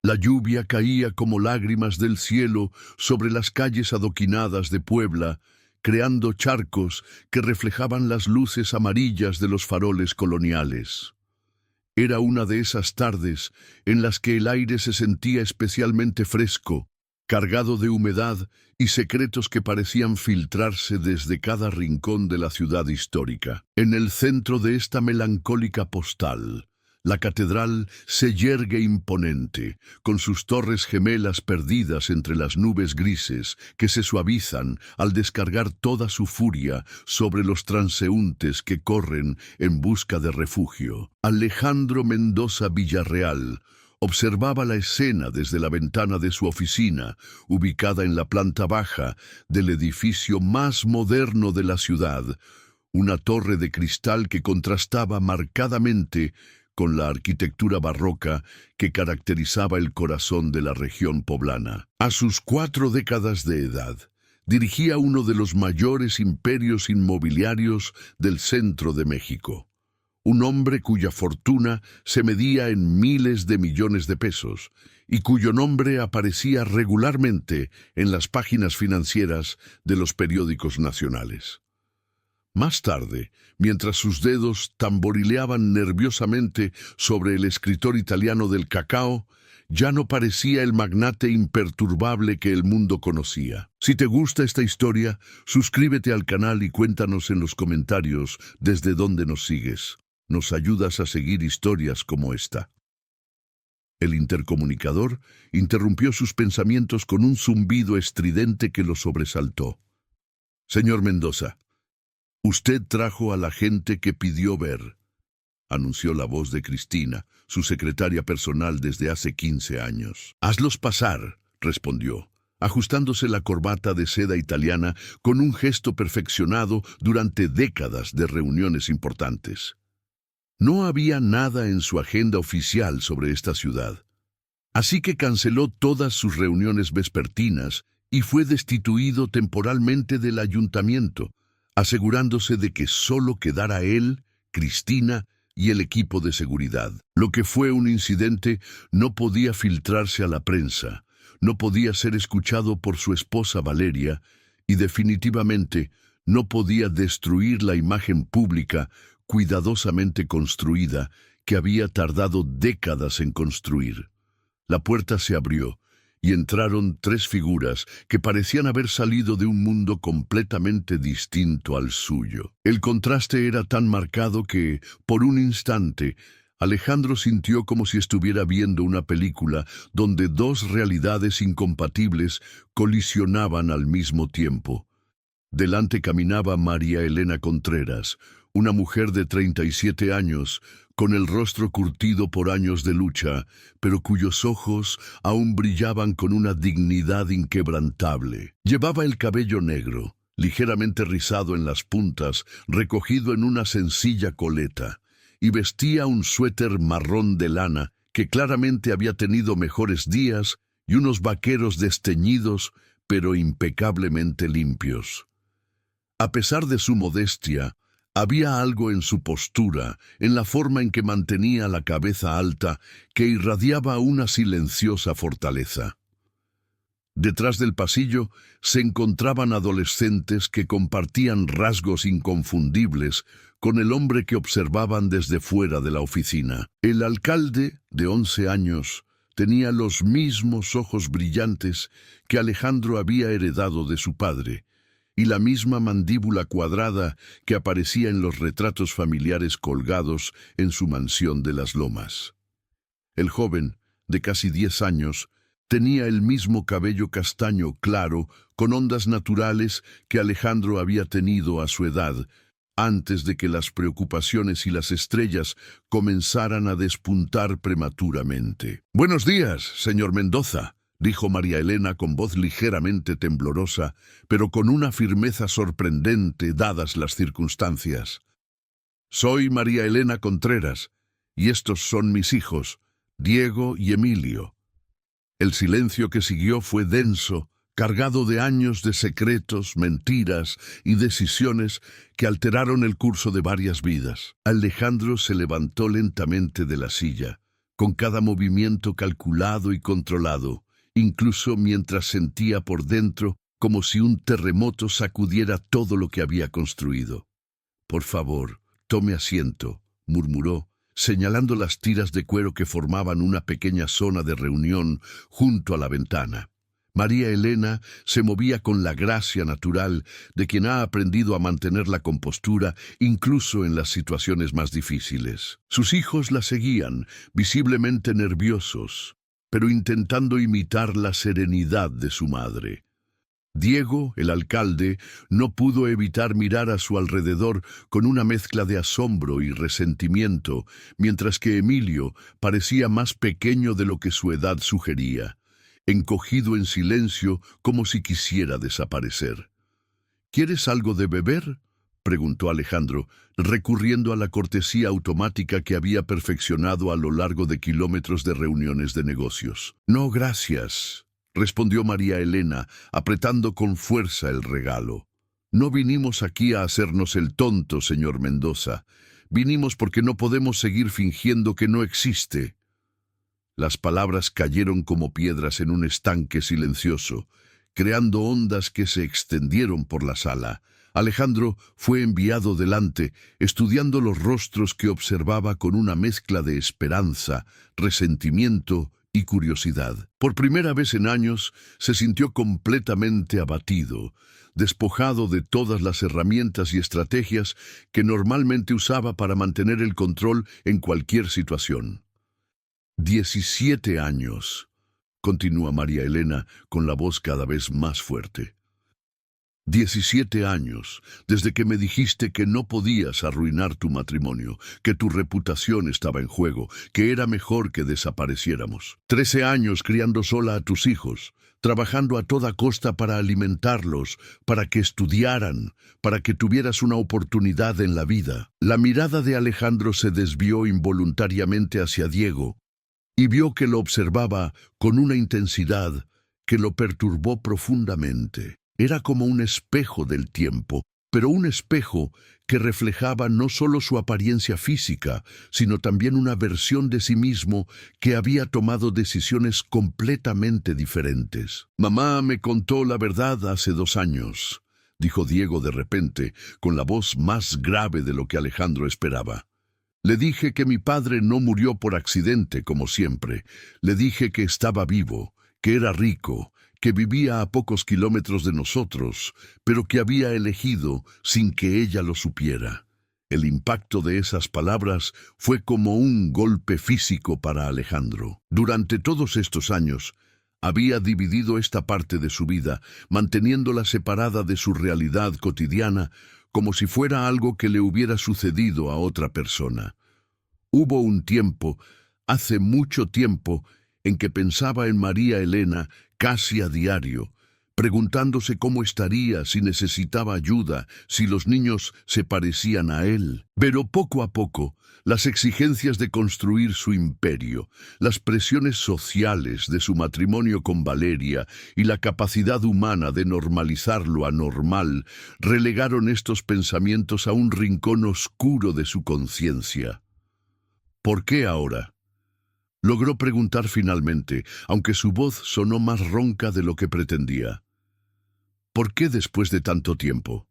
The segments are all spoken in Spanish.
La lluvia caía como lágrimas del cielo sobre las calles adoquinadas de Puebla, creando charcos que reflejaban las luces amarillas de los faroles coloniales. Era una de esas tardes en las que el aire se sentía especialmente fresco, cargado de humedad y secretos que parecían filtrarse desde cada rincón de la ciudad histórica. En el centro de esta melancólica postal, la catedral se yergue imponente, con sus torres gemelas perdidas entre las nubes grises que se suavizan al descargar toda su furia sobre los transeúntes que corren en busca de refugio. Alejandro Mendoza Villarreal observaba la escena desde la ventana de su oficina, ubicada en la planta baja del edificio más moderno de la ciudad, una torre de cristal que contrastaba marcadamente con la arquitectura barroca que caracterizaba el corazón de la región poblana. A sus 4 décadas de edad, dirigía uno de los mayores imperios inmobiliarios del centro de México. Un hombre cuya fortuna se medía en miles de millones de pesos y cuyo nombre aparecía regularmente en las páginas financieras de los periódicos nacionales. Más tarde, mientras sus dedos tamborileaban nerviosamente sobre el escritor italiano del cacao, ya no parecía el magnate imperturbable que el mundo conocía. Si te gusta esta historia, suscríbete al canal y cuéntanos en los comentarios desde dónde nos sigues. Nos ayudas a seguir historias como esta. El intercomunicador interrumpió sus pensamientos con un zumbido estridente que lo sobresaltó. «Señor Mendoza, usted trajo a la gente que pidió ver», anunció la voz de Cristina, su secretaria personal desde hace 15 años. «Hazlos pasar», respondió, ajustándose la corbata de seda italiana con un gesto perfeccionado durante décadas de reuniones importantes. No había nada en su agenda oficial sobre esta ciudad, así que canceló todas sus reuniones vespertinas y fue destituido temporalmente del ayuntamiento, asegurándose de que solo quedara él, Cristina y el equipo de seguridad. Lo que fue un incidente no podía filtrarse a la prensa, no podía ser escuchado por su esposa Valeria y definitivamente no podía destruir la imagen pública cuidadosamente construida que había tardado décadas en construir. La puerta se abrió y entraron 3 figuras que parecían haber salido de un mundo completamente distinto al suyo. El contraste era tan marcado que, por un instante, Alejandro sintió como si estuviera viendo una película donde 2 realidades incompatibles colisionaban al mismo tiempo. Delante caminaba María Elena Contreras, una mujer de 37 años, con el rostro curtido por años de lucha, pero cuyos ojos aún brillaban con una dignidad inquebrantable. Llevaba el cabello negro, ligeramente rizado en las puntas, recogido en una sencilla coleta, y vestía un suéter marrón de lana que claramente había tenido mejores días y unos vaqueros desteñidos, pero impecablemente limpios. A pesar de su modestia, había algo en su postura, en la forma en que mantenía la cabeza alta, que irradiaba una silenciosa fortaleza. Detrás del pasillo se encontraban adolescentes que compartían rasgos inconfundibles con el hombre que observaban desde fuera de la oficina. El alcalde, de 11 años, tenía los mismos ojos brillantes que Alejandro había heredado de su padre, y la misma mandíbula cuadrada que aparecía en los retratos familiares colgados en su mansión de las Lomas. El joven, de casi 10 años, tenía el mismo cabello castaño claro, con ondas naturales que Alejandro había tenido a su edad, antes de que las preocupaciones y las estrellas comenzaran a despuntar prematuramente. «Buenos días, señor Mendoza», dijo María Elena con voz ligeramente temblorosa, pero con una firmeza sorprendente dadas las circunstancias. «Soy María Elena Contreras, y estos son mis hijos, Diego y Emilio». El silencio que siguió fue denso, cargado de años de secretos, mentiras y decisiones que alteraron el curso de varias vidas. Alejandro se levantó lentamente de la silla, con cada movimiento calculado y controlado, incluso mientras sentía por dentro como si un terremoto sacudiera todo lo que había construido. «Por favor, tome asiento», murmuró, señalando las tiras de cuero que formaban una pequeña zona de reunión junto a la ventana. María Elena se movía con la gracia natural de quien ha aprendido a mantener la compostura incluso en las situaciones más difíciles. Sus hijos la seguían, visiblemente nerviosos, pero intentando imitar la serenidad de su madre. Diego, el alcalde, no pudo evitar mirar a su alrededor con una mezcla de asombro y resentimiento, mientras que Emilio parecía más pequeño de lo que su edad sugería, encogido en silencio como si quisiera desaparecer. «¿Quieres algo de beber?», preguntó Alejandro, recurriendo a la cortesía automática que había perfeccionado a lo largo de kilómetros de reuniones de negocios. «No, gracias», respondió María Elena, apretando con fuerza el regalo. «No vinimos aquí a hacernos el tonto, señor Mendoza. Vinimos porque no podemos seguir fingiendo que no existe». Las palabras cayeron como piedras en un estanque silencioso, creando ondas que se extendieron por la sala. Alejandro fue enviado delante, estudiando los rostros que observaba con una mezcla de esperanza, resentimiento y curiosidad. Por primera vez en años se sintió completamente abatido, despojado de todas las herramientas y estrategias que normalmente usaba para mantener el control en cualquier situación. 17 años, continúa María Elena con la voz cada vez más fuerte. 17 años, desde que me dijiste que no podías arruinar tu matrimonio, que tu reputación estaba en juego, que era mejor que desapareciéramos. 13 años criando sola a tus hijos, trabajando a toda costa para alimentarlos, para que estudiaran, para que tuvieras una oportunidad en la vida. La mirada de Alejandro se desvió involuntariamente hacia Diego y vio que lo observaba con una intensidad que lo perturbó profundamente. Era como un espejo del tiempo, pero un espejo que reflejaba no solo su apariencia física, sino también una versión de sí mismo que había tomado decisiones completamente diferentes. «Mamá me contó la verdad hace 2 años», dijo Diego de repente, con la voz más grave de lo que Alejandro esperaba. «Le dije que mi padre no murió por accidente, como siempre. Le dije que estaba vivo, que era rico, que vivía a pocos kilómetros de nosotros, pero que había elegido sin que ella lo supiera». El impacto de esas palabras fue como un golpe físico para Alejandro. Durante todos estos años, había dividido esta parte de su vida, manteniéndola separada de su realidad cotidiana, como si fuera algo que le hubiera sucedido a otra persona. Hubo un tiempo, hace mucho tiempo, en que pensaba en María Elena casi a diario, preguntándose cómo estaría, si necesitaba ayuda, si los niños se parecían a él. Pero poco a poco, las exigencias de construir su imperio, las presiones sociales de su matrimonio con Valeria y la capacidad humana de normalizar lo anormal relegaron estos pensamientos a un rincón oscuro de su conciencia. «¿Por qué ahora?», logró preguntar finalmente, aunque su voz sonó más ronca de lo que pretendía. «¿Por qué después de tanto tiempo?».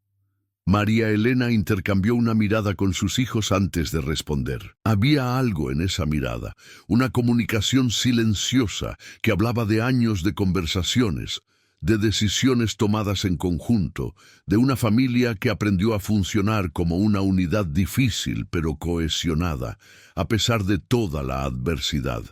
María Elena intercambió una mirada con sus hijos antes de responder. Había algo en esa mirada, una comunicación silenciosa que hablaba de años de conversaciones, de decisiones tomadas en conjunto, de una familia que aprendió a funcionar como una unidad difícil pero cohesionada, a pesar de toda la adversidad.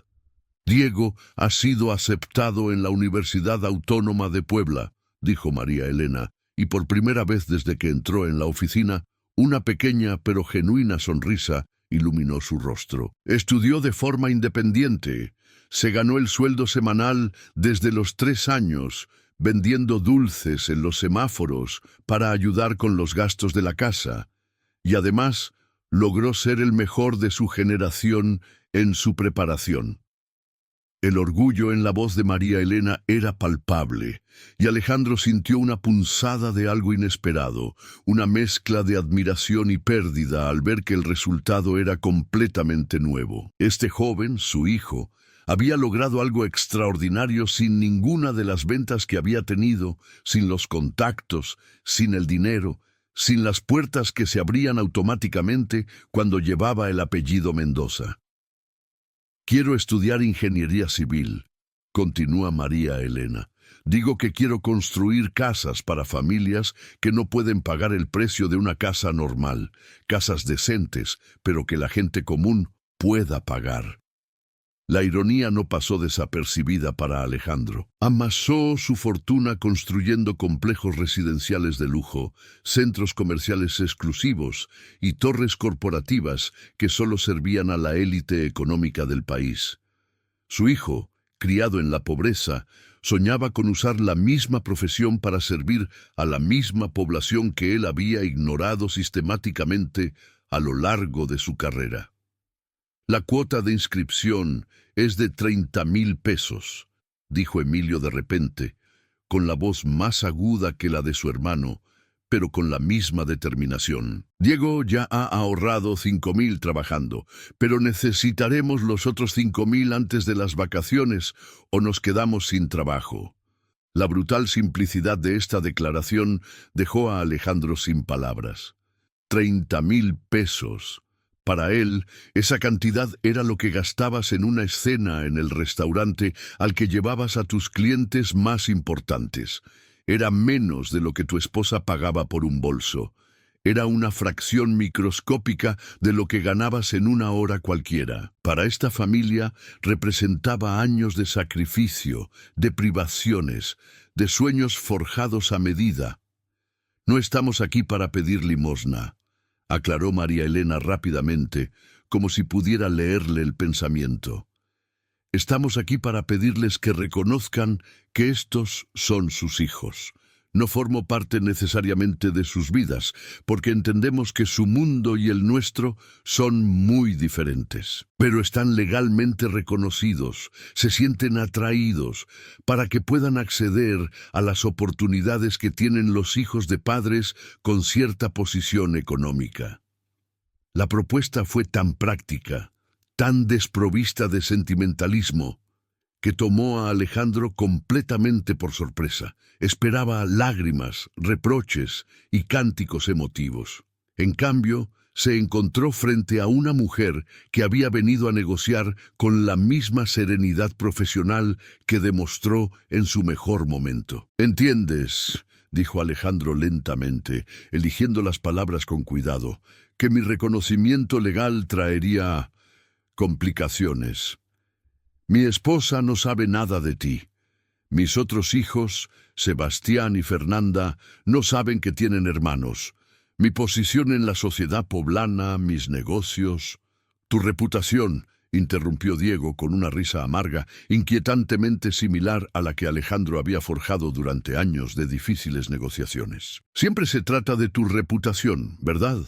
«Diego ha sido aceptado en la Universidad Autónoma de Puebla», dijo María Elena, y por primera vez desde que entró en la oficina, una pequeña pero genuina sonrisa iluminó su rostro. «Estudió de forma independiente, se ganó el sueldo semanal desde los 3 años, vendiendo dulces en los semáforos para ayudar con los gastos de la casa, y además logró ser el mejor de su generación en su preparación». El orgullo en la voz de María Elena era palpable, y Alejandro sintió una punzada de algo inesperado, una mezcla de admiración y pérdida al ver que el resultado era completamente nuevo. Este joven, su hijo, había logrado algo extraordinario sin ninguna de las ventas que había tenido, sin los contactos, sin el dinero, sin las puertas que se abrían automáticamente cuando llevaba el apellido Mendoza. Quiero estudiar ingeniería civil, continúa María Elena. Digo que quiero construir casas para familias que no pueden pagar el precio de una casa normal, casas decentes, pero que la gente común pueda pagar. La ironía no pasó desapercibida para Alejandro. Amasó su fortuna construyendo complejos residenciales de lujo, centros comerciales exclusivos y torres corporativas que solo servían a la élite económica del país. Su hijo, criado en la pobreza, soñaba con usar la misma profesión para servir a la misma población que él había ignorado sistemáticamente a lo largo de su carrera. La cuota de inscripción es de 30,000 pesos, dijo Emilio de repente, con la voz más aguda que la de su hermano, pero con la misma determinación. Diego ya ha ahorrado 5,000 trabajando, pero necesitaremos los otros 5,000 antes de las vacaciones o nos quedamos sin trabajo. La brutal simplicidad de esta declaración dejó a Alejandro sin palabras. 30,000 pesos. Para él, esa cantidad era lo que gastabas en una escena en el restaurante al que llevabas a tus clientes más importantes. Era menos de lo que tu esposa pagaba por un bolso. Era una fracción microscópica de lo que ganabas en una hora cualquiera. Para esta familia representaba años de sacrificio, de privaciones, de sueños forjados a medida. No estamos aquí para pedir limosna, aclaró María Elena rápidamente, como si pudiera leerle el pensamiento. Estamos aquí para pedirles que reconozcan que estos son sus hijos. No formo parte necesariamente de sus vidas, porque entendemos que su mundo y el nuestro son muy diferentes. Pero están legalmente reconocidos, se sienten atraídos, para que puedan acceder a las oportunidades que tienen los hijos de padres con cierta posición económica. La propuesta fue tan práctica, tan desprovista de sentimentalismo, que tomó a Alejandro completamente por sorpresa. Esperaba lágrimas, reproches y cánticos emotivos. En cambio, se encontró frente a una mujer que había venido a negociar con la misma serenidad profesional que demostró en su mejor momento. «¿Entiendes?», dijo Alejandro lentamente, eligiendo las palabras con cuidado, «que mi reconocimiento legal traería complicaciones. Mi esposa no sabe nada de ti. Mis otros hijos, Sebastián y Fernanda, no saben que tienen hermanos. Mi posición en la sociedad poblana, mis negocios. Tu reputación», interrumpió Diego con una risa amarga, inquietantemente similar a la que Alejandro había forjado durante años de difíciles negociaciones. «Siempre se trata de tu reputación, ¿verdad?».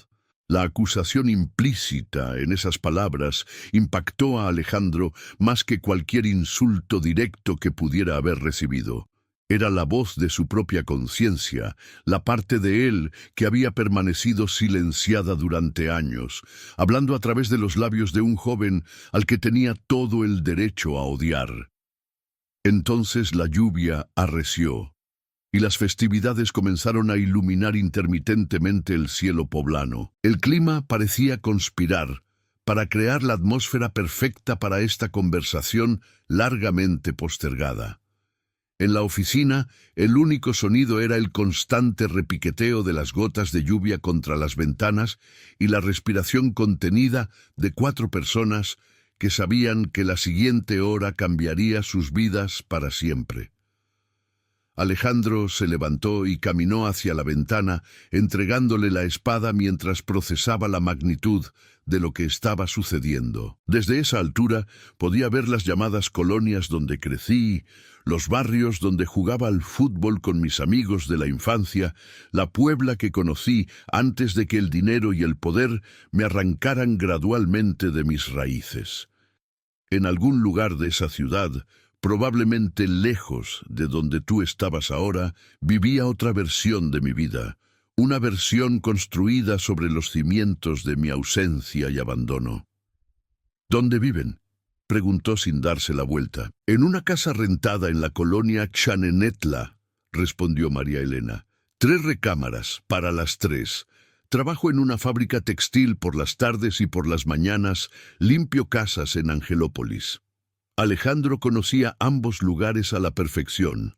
La acusación implícita en esas palabras impactó a Alejandro más que cualquier insulto directo que pudiera haber recibido. Era la voz de su propia conciencia, la parte de él que había permanecido silenciada durante años, hablando a través de los labios de un joven al que tenía todo el derecho a odiar. Entonces la lluvia arreció, y las festividades comenzaron a iluminar intermitentemente el cielo poblano. El clima parecía conspirar para crear la atmósfera perfecta para esta conversación largamente postergada. En la oficina, el único sonido era el constante repiqueteo de las gotas de lluvia contra las ventanas y la respiración contenida de 4 personas que sabían que la siguiente hora cambiaría sus vidas para siempre. Alejandro se levantó y caminó hacia la ventana, entregándole la espada mientras procesaba la magnitud de lo que estaba sucediendo. Desde esa altura podía ver las llamadas colonias donde crecí, los barrios donde jugaba al fútbol con mis amigos de la infancia, la Puebla que conocí antes de que el dinero y el poder me arrancaran gradualmente de mis raíces. En algún lugar de esa ciudad, probablemente lejos de donde tú estabas ahora, vivía otra versión de mi vida, una versión construida sobre los cimientos de mi ausencia y abandono. ¿Dónde viven?, preguntó sin darse la vuelta. En una casa rentada en la colonia Xanenetla, respondió María Elena. 3 recámaras, para las 3. Trabajo en una fábrica textil por las tardes y por las mañanas, limpio casas en Angelópolis. Alejandro conocía ambos lugares a la perfección.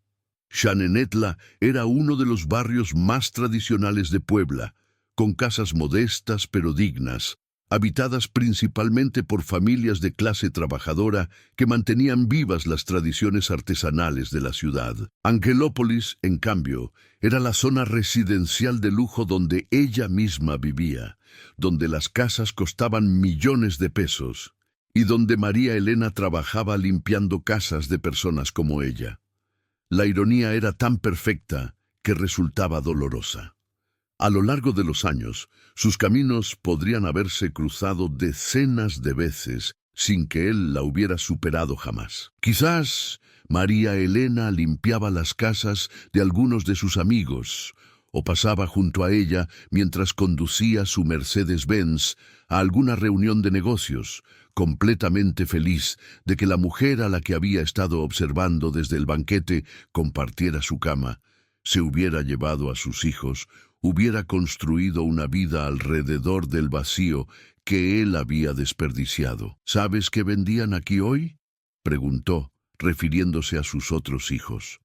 Xanenetla era uno de los barrios más tradicionales de Puebla, con casas modestas pero dignas, habitadas principalmente por familias de clase trabajadora que mantenían vivas las tradiciones artesanales de la ciudad. Angelópolis, en cambio, era la zona residencial de lujo donde ella misma vivía, donde las casas costaban millones de pesos y donde María Elena trabajaba limpiando casas de personas como ella. La ironía era tan perfecta que resultaba dolorosa. A lo largo de los años, sus caminos podrían haberse cruzado decenas de veces sin que él la hubiera superado jamás. Quizás María Elena limpiaba las casas de algunos de sus amigos o pasaba junto a ella mientras conducía su Mercedes-Benz a alguna reunión de negocios, completamente feliz de que la mujer a la que había estado observando desde el banquete compartiera su cama, se hubiera llevado a sus hijos, hubiera construido una vida alrededor del vacío que él había desperdiciado. ¿Sabes qué vendían aquí hoy?, preguntó, refiriéndose a sus otros hijos.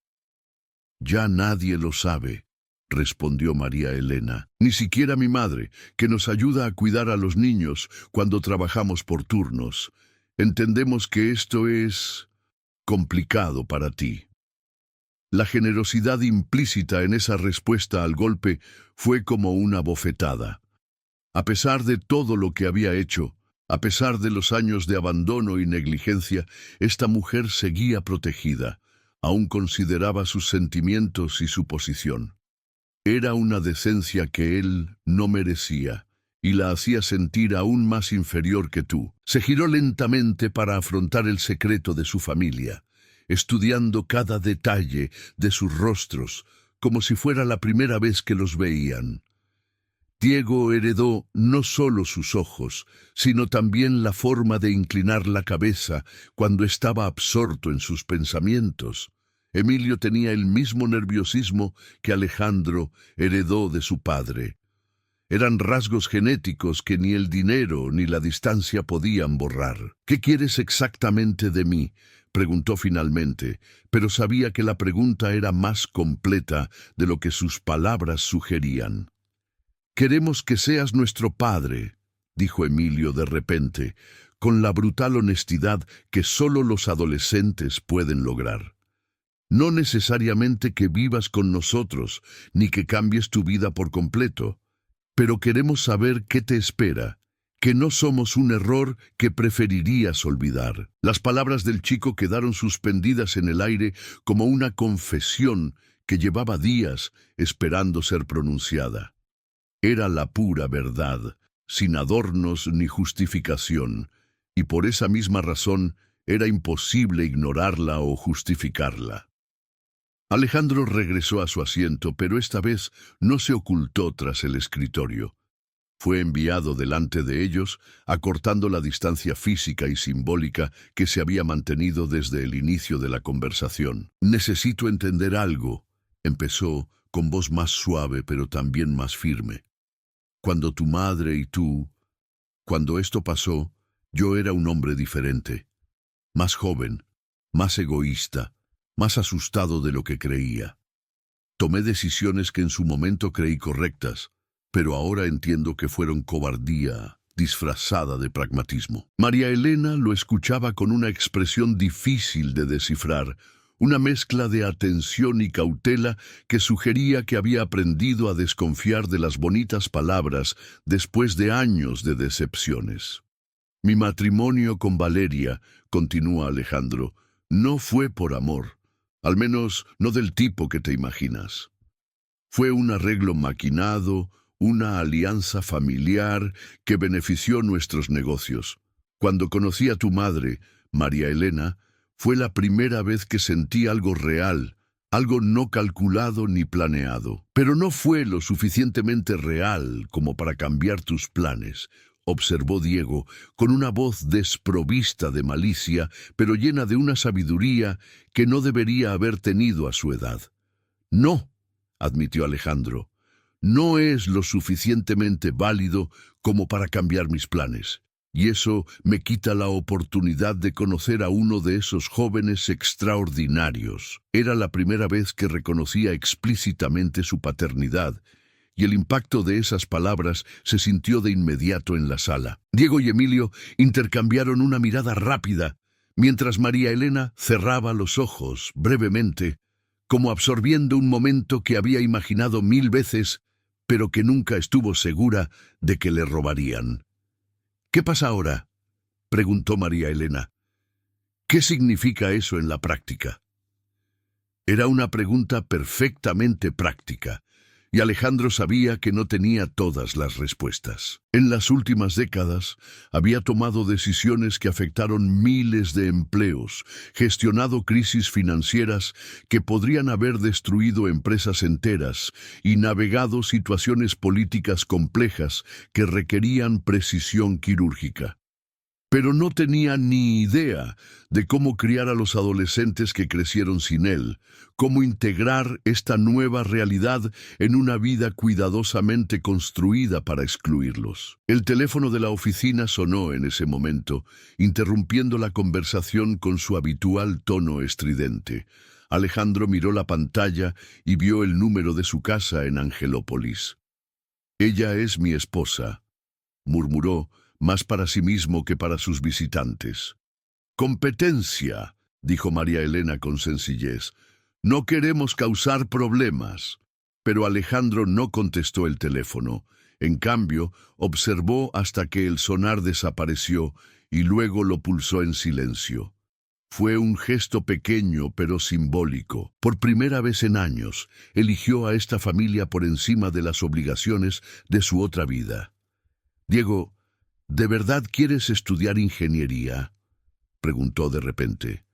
Ya nadie lo sabe, respondió María Elena. Ni siquiera mi madre, que nos ayuda a cuidar a los niños cuando trabajamos por turnos. Entendemos que esto es complicado para ti. La generosidad implícita en esa respuesta al golpe fue como una bofetada. A pesar de todo lo que había hecho, a pesar de los años de abandono y negligencia, esta mujer seguía protegida, aún consideraba sus sentimientos y su posición. Era una decencia que él no merecía, y la hacía sentir aún más inferior que tú. Se giró lentamente para afrontar el secreto de su familia, estudiando cada detalle de sus rostros, como si fuera la primera vez que los veían. Diego heredó no solo sus ojos, sino también la forma de inclinar la cabeza cuando estaba absorto en sus pensamientos. Emilio tenía el mismo nerviosismo que Alejandro heredó de su padre. Eran rasgos genéticos que ni el dinero ni la distancia podían borrar. ¿Qué quieres exactamente de mí?, preguntó finalmente, pero sabía que la pregunta era más completa de lo que sus palabras sugerían. «Queremos que seas nuestro padre», dijo Emilio de repente, con la brutal honestidad que solo los adolescentes pueden lograr. «No necesariamente que vivas con nosotros, ni que cambies tu vida por completo, pero queremos saber qué te espera, que no somos un error que preferirías olvidar». Las palabras del chico quedaron suspendidas en el aire como una confesión que llevaba días esperando ser pronunciada. Era la pura verdad, sin adornos ni justificación, y por esa misma razón era imposible ignorarla o justificarla. Alejandro regresó a su asiento, pero esta vez no se ocultó tras el escritorio. Fue enviado delante de ellos, acortando la distancia física y simbólica que se había mantenido desde el inicio de la conversación. «Necesito entender algo», empezó con voz más suave pero también más firme. «Cuando tu madre y tú, cuando esto pasó, yo era un hombre diferente, más joven, más egoísta, más asustado de lo que creía. Tomé decisiones que en su momento creí correctas, pero ahora entiendo que fueron cobardía disfrazada de pragmatismo». María Elena lo escuchaba con una expresión difícil de descifrar, una mezcla de atención y cautela que sugería que había aprendido a desconfiar de las bonitas palabras después de años de decepciones. «Mi matrimonio con Valeria», continúa Alejandro, «no fue por amor, al menos no del tipo que te imaginas. Fue un arreglo maquinado, una alianza familiar que benefició nuestros negocios. Cuando conocí a tu madre, María Elena, fue la primera vez que sentí algo real, algo no calculado ni planeado. Pero no fue lo suficientemente real como para cambiar tus planes, observó Diego, con una voz desprovista de malicia, pero llena de una sabiduría que no debería haber tenido a su edad. No, admitió Alejandro, no es lo suficientemente válido como para cambiar mis planes. Y eso me quita la oportunidad de conocer a uno de esos jóvenes extraordinarios. Era la primera vez que reconocía explícitamente su paternidad, y el impacto de esas palabras se sintió de inmediato en la sala. Diego y Emilio intercambiaron una mirada rápida, mientras María Elena cerraba los ojos brevemente, como absorbiendo un momento que había imaginado 1000 veces, pero que nunca estuvo segura de que le robarían. ¿Qué pasa ahora?, preguntó María Elena. ¿Qué significa eso en la práctica? Era una pregunta perfectamente práctica, y Alejandro sabía que no tenía todas las respuestas. En las últimas décadas había tomado decisiones que afectaron miles de empleos, gestionado crisis financieras que podrían haber destruido empresas enteras y navegado situaciones políticas complejas que requerían precisión quirúrgica. Pero no tenía ni idea de cómo criar a los adolescentes que crecieron sin él, cómo integrar esta nueva realidad en una vida cuidadosamente construida para excluirlos. El teléfono de la oficina sonó en ese momento, interrumpiendo la conversación con su habitual tono estridente. Alejandro miró la pantalla y vio el número de su casa en Angelópolis. «Ella es mi esposa», murmuró, más para sí mismo que para sus visitantes. «Competencia», dijo María Elena con sencillez. «No queremos causar problemas». Pero Alejandro no contestó el teléfono. En cambio, observó hasta que el sonar desapareció y luego lo pulsó en silencio. Fue un gesto pequeño pero simbólico. Por primera vez en años, eligió a esta familia por encima de las obligaciones de su otra vida. «Diego, ¿de verdad quieres estudiar ingeniería?», preguntó de repente.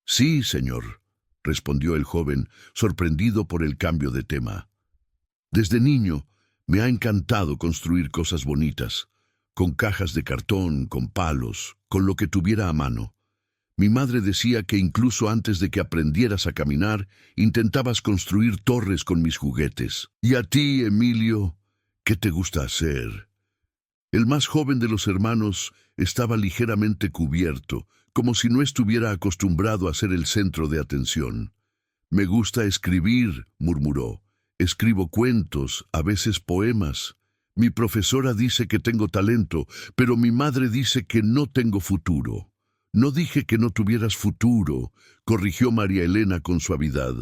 «Sí, señor», respondió el joven, sorprendido por el cambio de tema. «Desde niño me ha encantado construir cosas bonitas, con cajas de cartón, con palos, con lo que tuviera a mano. Mi madre decía que incluso antes de que aprendieras a caminar, intentabas construir torres con mis juguetes. ¿Y a ti, Emilio, qué te gusta hacer?». El más joven de los hermanos estaba ligeramente cubierto, como si no estuviera acostumbrado a ser el centro de atención. «Me gusta escribir», murmuró. «Escribo cuentos, a veces poemas. Mi profesora dice que tengo talento, pero mi madre dice que no tengo futuro». «No dije que no tuvieras futuro», corrigió María Elena con suavidad.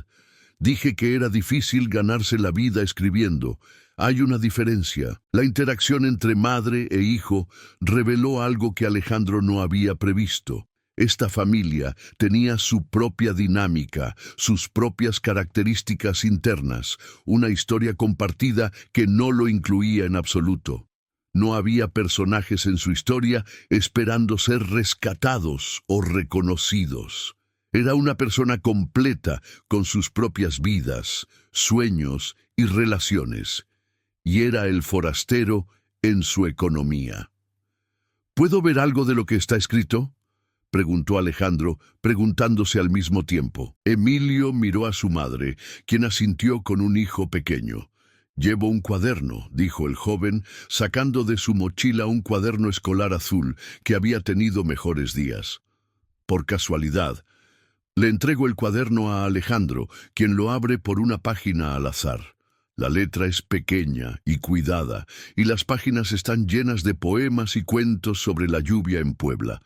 «Dije que era difícil ganarse la vida escribiendo. Hay una diferencia». La interacción entre madre e hijo reveló algo que Alejandro no había previsto. Esta familia tenía su propia dinámica, sus propias características internas, una historia compartida que no lo incluía en absoluto. No había personajes en su historia esperando ser rescatados o reconocidos. Era una persona completa con sus propias vidas, sueños y relaciones. Y era el forastero en su economía. «¿Puedo ver algo de lo que está escrito?», preguntó Alejandro, preguntándose al mismo tiempo. Emilio miró a su madre, quien asintió con un hijo pequeño. «Llevo un cuaderno», dijo el joven, sacando de su mochila un cuaderno escolar azul que había tenido mejores días. Por casualidad, le entrego el cuaderno a Alejandro, quien lo abre por una página al azar. La letra es pequeña y cuidada, y las páginas están llenas de poemas y cuentos sobre la lluvia en Puebla.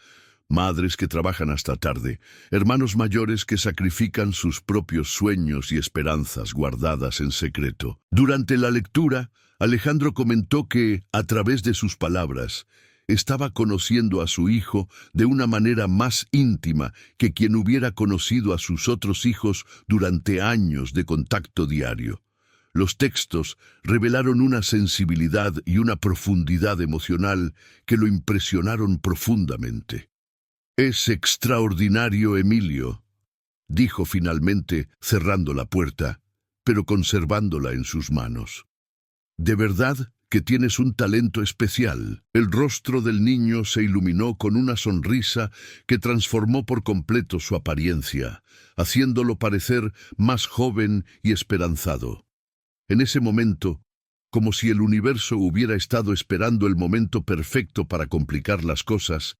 Madres que trabajan hasta tarde, hermanos mayores que sacrifican sus propios sueños y esperanzas guardadas en secreto. Durante la lectura, Alejandro comentó que, a través de sus palabras, estaba conociendo a su hijo de una manera más íntima que quien hubiera conocido a sus otros hijos durante años de contacto diario. Los textos revelaron una sensibilidad y una profundidad emocional que lo impresionaron profundamente. Es extraordinario, Emilio, dijo finalmente, cerrando la puerta, pero conservándola en sus manos. De verdad que tienes un talento especial. El rostro del niño se iluminó con una sonrisa que transformó por completo su apariencia, haciéndolo parecer más joven y esperanzado. En ese momento, como si el universo hubiera estado esperando el momento perfecto para complicar las cosas,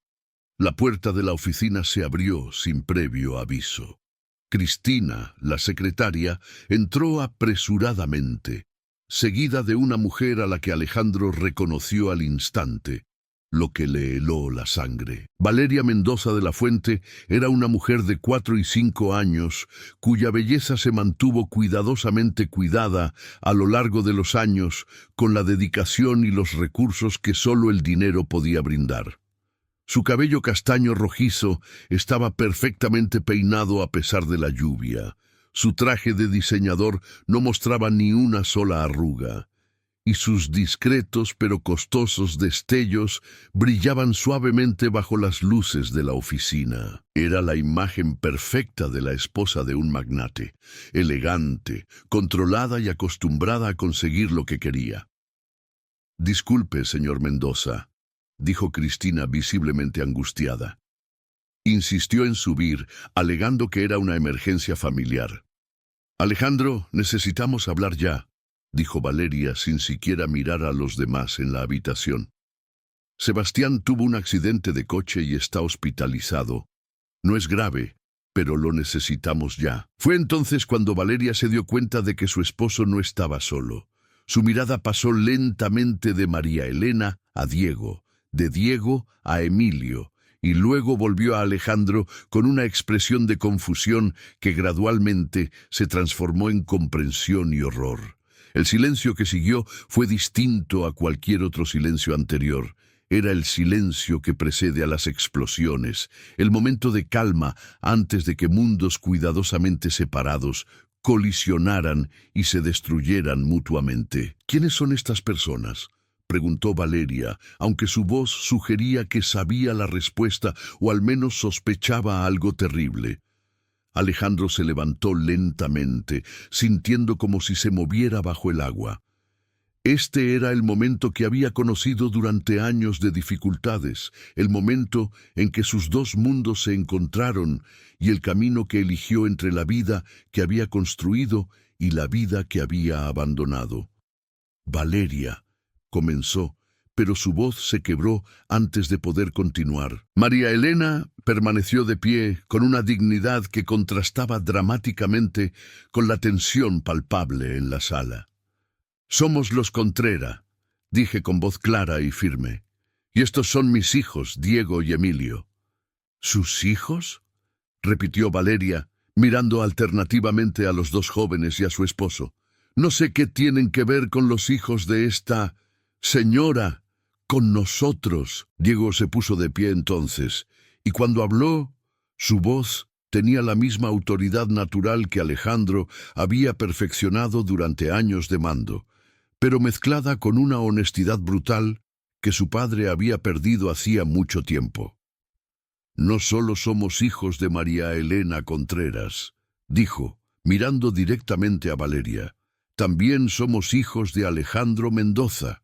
la puerta de la oficina se abrió sin previo aviso. Cristina, la secretaria, entró apresuradamente, seguida de una mujer a la que Alejandro reconoció al instante, lo que le heló la sangre. Valeria Mendoza de la Fuente era una mujer de 4 y 5 años, cuya belleza se mantuvo cuidadosamente cuidada a lo largo de los años, con la dedicación y los recursos que solo el dinero podía brindar. Su cabello castaño rojizo estaba perfectamente peinado a pesar de la lluvia. Su traje de diseñador no mostraba ni una sola arruga, y sus discretos pero costosos destellos brillaban suavemente bajo las luces de la oficina. Era la imagen perfecta de la esposa de un magnate, elegante, controlada y acostumbrada a conseguir lo que quería. «Disculpe, señor Mendoza», dijo Cristina visiblemente angustiada. Insistió en subir, alegando que era una emergencia familiar. «Alejandro, necesitamos hablar ya», dijo Valeria sin siquiera mirar a los demás en la habitación. «Sebastián tuvo un accidente de coche y está hospitalizado. No es grave, pero lo necesitamos ya». Fue entonces cuando Valeria se dio cuenta de que su esposo no estaba solo. Su mirada pasó lentamente de María Elena a Diego, de Diego a Emilio, y luego volvió a Alejandro con una expresión de confusión que gradualmente se transformó en comprensión y horror. El silencio que siguió fue distinto a cualquier otro silencio anterior. Era el silencio que precede a las explosiones, el momento de calma antes de que mundos cuidadosamente separados colisionaran y se destruyeran mutuamente. ¿Quiénes son estas personas?, preguntó Valeria, aunque su voz sugería que sabía la respuesta o al menos sospechaba algo terrible. Alejandro se levantó lentamente, sintiendo como si se moviera bajo el agua. Este era el momento que había conocido durante años de dificultades, el momento en que sus dos mundos se encontraron y el camino que eligió entre la vida que había construido y la vida que había abandonado. «Valeria», comenzó, pero su voz se quebró antes de poder continuar. María Elena permaneció de pie con una dignidad que contrastaba dramáticamente con la tensión palpable en la sala. «Somos los Contreras», dije con voz clara y firme, «y estos son mis hijos, Diego y Emilio». «¿Sus hijos?», repitió Valeria, mirando alternativamente a los dos jóvenes y a su esposo. «No sé qué tienen que ver con los hijos de esta señora con nosotros». Diego se puso de pie entonces, y cuando habló, su voz tenía la misma autoridad natural que Alejandro había perfeccionado durante años de mando, pero mezclada con una honestidad brutal que su padre había perdido hacía mucho tiempo. «No solo somos hijos de María Elena Contreras», dijo, mirando directamente a Valeria, «también somos hijos de Alejandro Mendoza».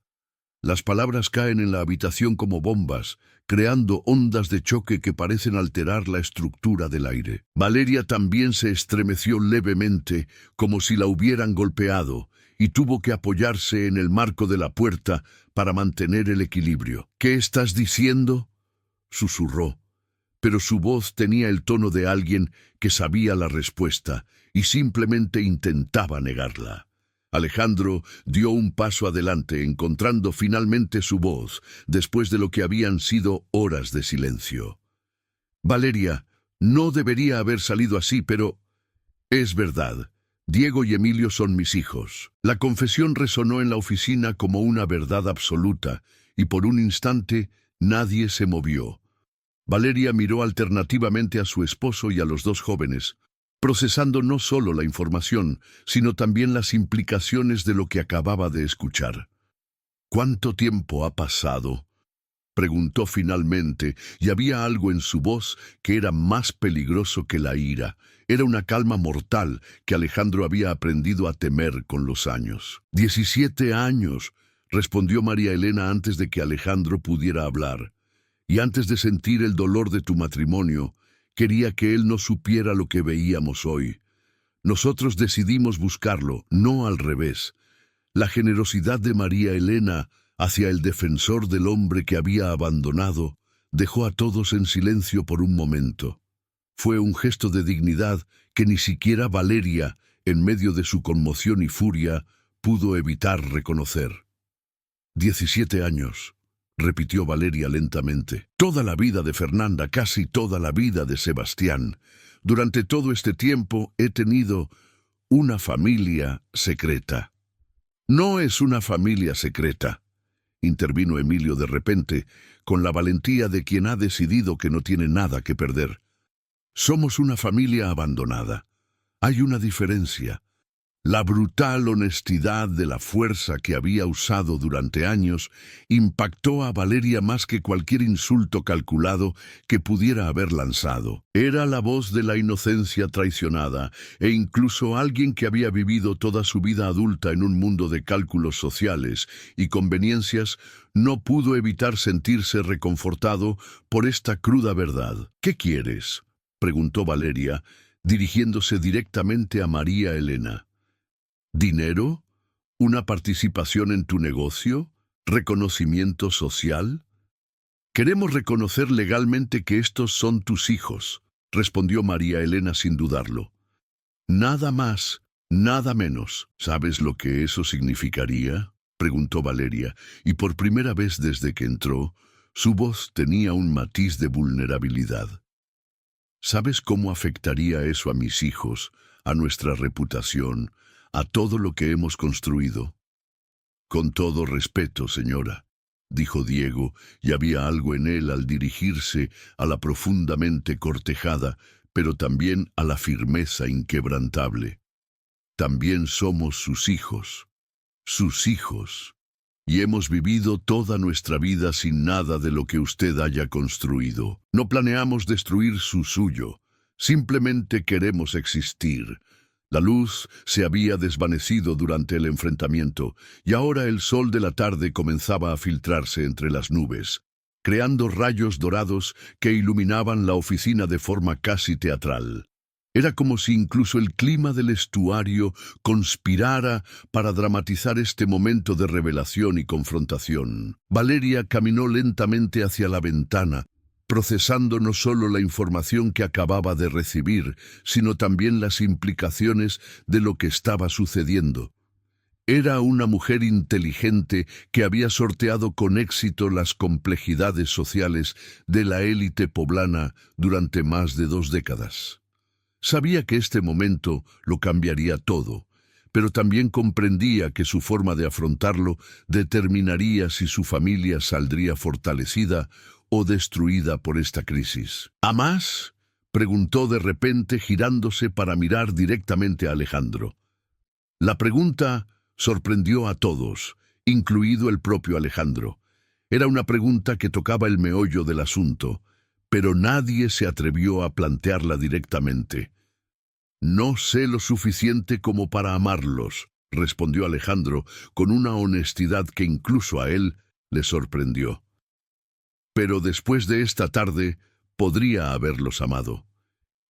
Las palabras caen en la habitación como bombas, creando ondas de choque que parecen alterar la estructura del aire. Valeria también se estremeció levemente, como si la hubieran golpeado, y tuvo que apoyarse en el marco de la puerta para mantener el equilibrio. «¿Qué estás diciendo?», susurró, pero su voz tenía el tono de alguien que sabía la respuesta y simplemente intentaba negarla. Alejandro dio un paso adelante, encontrando finalmente su voz, después de lo que habían sido horas de silencio. «Valeria, no debería haber salido así, pero es verdad. Diego y Emilio son mis hijos». La confesión resonó en la oficina como una verdad absoluta, y por un instante nadie se movió. Valeria miró alternativamente a su esposo y a los dos jóvenes, procesando no solo la información, sino también las implicaciones de lo que acababa de escuchar. «¿Cuánto tiempo ha pasado?», Preguntó finalmente, y había algo en su voz que era más peligroso que la ira. Era una calma mortal que Alejandro había aprendido a temer con los años. 17 años, respondió María Elena antes de que Alejandro pudiera hablar. Y antes de sentir el dolor de tu matrimonio, quería que él no supiera lo que veíamos hoy. Nosotros decidimos buscarlo, no al revés. La generosidad de María Elena hacia el defensor del hombre que había abandonado dejó a todos en silencio por un momento. Fue un gesto de dignidad que ni siquiera Valeria, en medio de su conmoción y furia, pudo evitar reconocer. 17 años, repitió Valeria lentamente. Toda la vida de Fernanda, casi toda la vida de Sebastián. Durante todo este tiempo he tenido una familia secreta. No es una familia secreta, intervino Emilio de repente, con la valentía de quien ha decidido que no tiene nada que perder. Somos una familia abandonada. Hay una diferencia. La brutal honestidad de la fuerza que había usado durante años impactó a Valeria más que cualquier insulto calculado que pudiera haber lanzado. Era la voz de la inocencia traicionada, e incluso alguien que había vivido toda su vida adulta en un mundo de cálculos sociales y conveniencias no pudo evitar sentirse reconfortado por esta cruda verdad. ¿Qué quieres?, preguntó Valeria, dirigiéndose directamente a María Elena. ¿Dinero? ¿Una participación en tu negocio? ¿Reconocimiento social? Queremos reconocer legalmente que estos son tus hijos, respondió María Elena sin dudarlo. Nada más, nada menos. ¿Sabes lo que eso significaría?, preguntó Valeria, y por primera vez desde que entró, su voz tenía un matiz de vulnerabilidad. ¿Sabes cómo afectaría eso a mis hijos, a nuestra reputación, a todo lo que hemos construido? Con todo respeto, señora, dijo Diego, y había algo en él al dirigirse a la profundamente cortejada, pero también a la firmeza inquebrantable. También somos sus hijos, y hemos vivido toda nuestra vida sin nada de lo que usted haya construido. No planeamos destruir su suyo, simplemente queremos existir. La luz se había desvanecido durante el enfrentamiento, y ahora el sol de la tarde comenzaba a filtrarse entre las nubes, creando rayos dorados que iluminaban la oficina de forma casi teatral. Era como si incluso el clima del estuario conspirara para dramatizar este momento de revelación y confrontación. Valeria caminó lentamente hacia la ventana, procesando no solo la información que acababa de recibir, sino también las implicaciones de lo que estaba sucediendo. Era una mujer inteligente que había sorteado con éxito las complejidades sociales de la élite poblana durante más de 2 décadas. Sabía que este momento lo cambiaría todo, pero también comprendía que su forma de afrontarlo determinaría si su familia saldría fortalecida o destruida por esta crisis. ¿A más?, preguntó de repente, girándose para mirar directamente a Alejandro. La pregunta sorprendió a todos, incluido el propio Alejandro. Era una pregunta que tocaba el meollo del asunto, pero nadie se atrevió a plantearla directamente. No sé lo suficiente como para amarlos, respondió Alejandro con una honestidad que incluso a él le sorprendió. Pero después de esta tarde podría haberlos amado.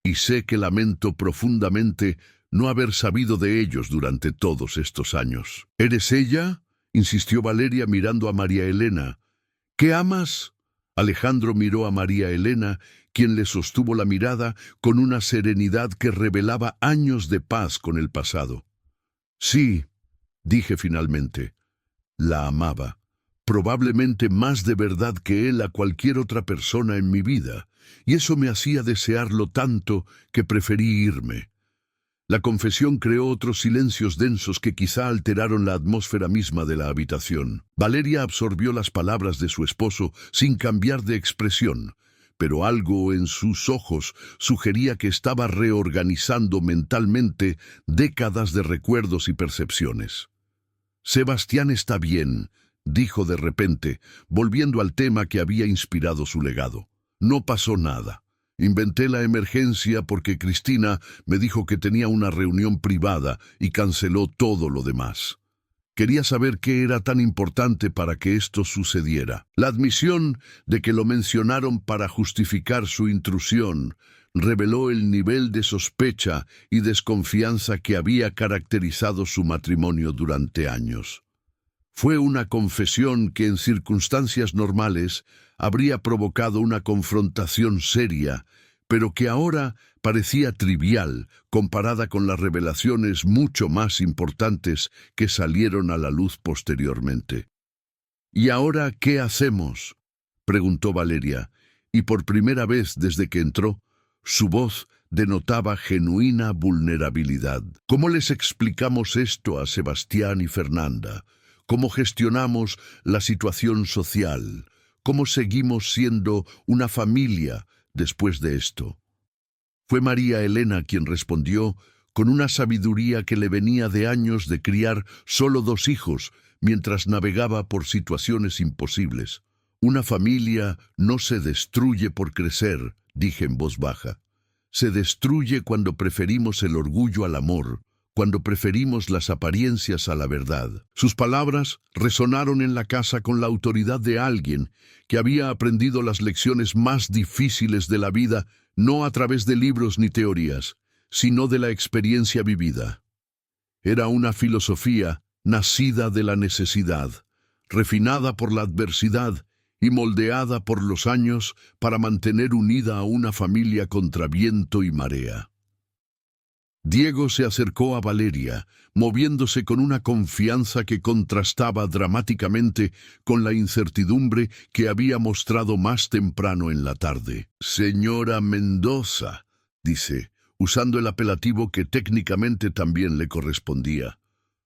Y sé que lamento profundamente no haber sabido de ellos durante todos estos años. ¿Eres ella?, insistió Valeria mirando a María Elena. ¿Qué amas? Alejandro miró a María Elena, quien le sostuvo la mirada con una serenidad que revelaba años de paz con el pasado. Sí, dije finalmente, la amaba. Probablemente más de verdad que él a cualquier otra persona en mi vida, y eso me hacía desearlo tanto que preferí irme. La confesión creó otros silencios densos que quizá alteraron la atmósfera misma de la habitación. Valeria absorbió las palabras de su esposo sin cambiar de expresión, pero algo en sus ojos sugería que estaba reorganizando mentalmente décadas de recuerdos y percepciones. «Sebastián está bien», dijo de repente, volviendo al tema que había inspirado su legado. No pasó nada. Inventé la emergencia porque Cristina me dijo que tenía una reunión privada y canceló todo lo demás. Quería saber qué era tan importante para que esto sucediera. La admisión de que lo mencionaron para justificar su intrusión reveló el nivel de sospecha y desconfianza que había caracterizado su matrimonio durante años. Fue una confesión que en circunstancias normales habría provocado una confrontación seria, pero que ahora parecía trivial comparada con las revelaciones mucho más importantes que salieron a la luz posteriormente. ¿Y ahora qué hacemos?, preguntó Valeria, y por primera vez desde que entró, su voz denotaba genuina vulnerabilidad. ¿Cómo les explicamos esto a Sebastián y Fernanda? ¿Cómo gestionamos la situación social? ¿Cómo seguimos siendo una familia después de esto? Fue María Elena quien respondió con una sabiduría que le venía de años de criar solo 2 hijos mientras navegaba por situaciones imposibles. Una familia no se destruye por crecer, dije en voz baja. Se destruye cuando preferimos el orgullo al amor, cuando preferimos las apariencias a la verdad. Sus palabras resonaron en la casa con la autoridad de alguien que había aprendido las lecciones más difíciles de la vida, no a través de libros ni teorías, sino de la experiencia vivida. Era una filosofía nacida de la necesidad, refinada por la adversidad y moldeada por los años para mantener unida a una familia contra viento y marea. Diego se acercó a Valeria, moviéndose con una confianza que contrastaba dramáticamente con la incertidumbre que había mostrado más temprano en la tarde. «Señora Mendoza», dice, usando el apelativo que técnicamente también le correspondía.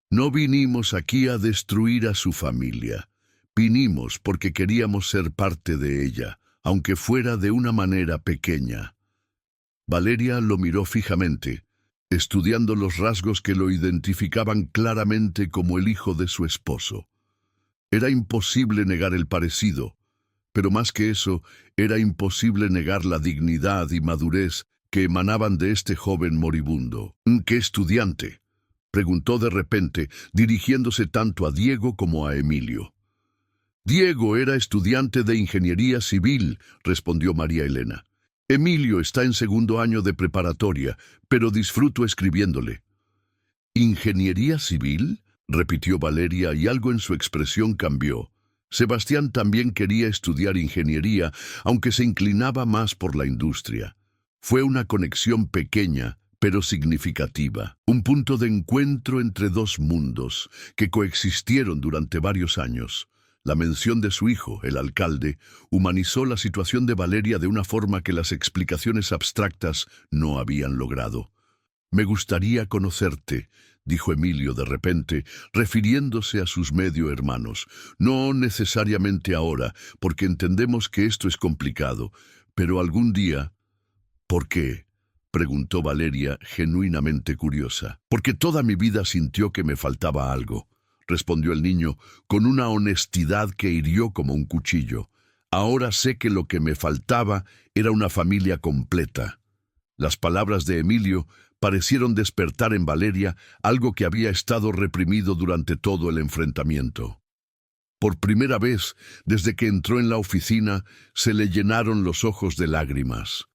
«No vinimos aquí a destruir a su familia. Vinimos porque queríamos ser parte de ella, aunque fuera de una manera pequeña». Valeria lo miró fijamente, estudiando los rasgos que lo identificaban claramente como el hijo de su esposo. Era imposible negar el parecido, pero más que eso, era imposible negar la dignidad y madurez que emanaban de este joven moribundo. «¿Qué estudiante?», preguntó de repente, dirigiéndose tanto a Diego como a Emilio. «Diego era estudiante de ingeniería civil», respondió María Elena. «Emilio está en 2º año de preparatoria, pero disfruto escribiéndole». «¿Ingeniería civil?», repitió Valeria y algo en su expresión cambió. Sebastián también quería estudiar ingeniería, aunque se inclinaba más por la industria. Fue una conexión pequeña, pero significativa. Un punto de encuentro entre 2 mundos que coexistieron durante varios años. La mención de su hijo, el alcalde, humanizó la situación de Valeria de una forma que las explicaciones abstractas no habían logrado. «Me gustaría conocerte», dijo Emilio de repente, refiriéndose a sus medio hermanos. «No necesariamente ahora, porque entendemos que esto es complicado, pero algún día». «¿Por qué?», preguntó Valeria, genuinamente curiosa. «Porque toda mi vida sintió que me faltaba algo», respondió el niño, con una honestidad que hirió como un cuchillo. «Ahora sé que lo que me faltaba era una familia completa». Las palabras de Emilio parecieron despertar en Valeria algo que había estado reprimido durante todo el enfrentamiento. Por primera vez, desde que entró en la oficina, se le llenaron los ojos de lágrimas,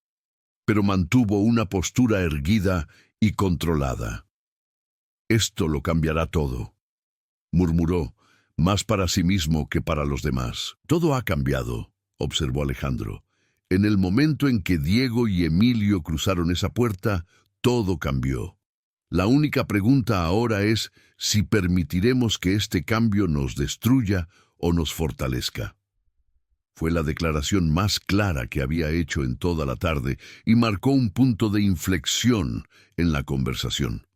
pero mantuvo una postura erguida y controlada. «Esto lo cambiará todo», murmuró, más para sí mismo que para los demás. «Todo ha cambiado», observó Alejandro. «En el momento en que Diego y Emilio cruzaron esa puerta, todo cambió. La única pregunta ahora es si permitiremos que este cambio nos destruya o nos fortalezca». Fue la declaración más clara que había hecho en toda la tarde y marcó un punto de inflexión en la conversación.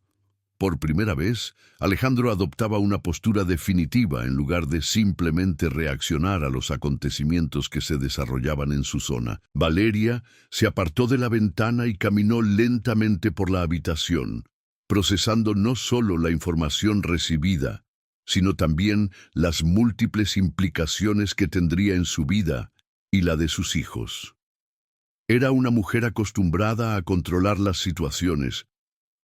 Por primera vez, Alejandro adoptaba una postura definitiva en lugar de simplemente reaccionar a los acontecimientos que se desarrollaban en su zona. Valeria se apartó de la ventana y caminó lentamente por la habitación, procesando no solo la información recibida, sino también las múltiples implicaciones que tendría en su vida y la de sus hijos. Era una mujer acostumbrada a controlar las situaciones,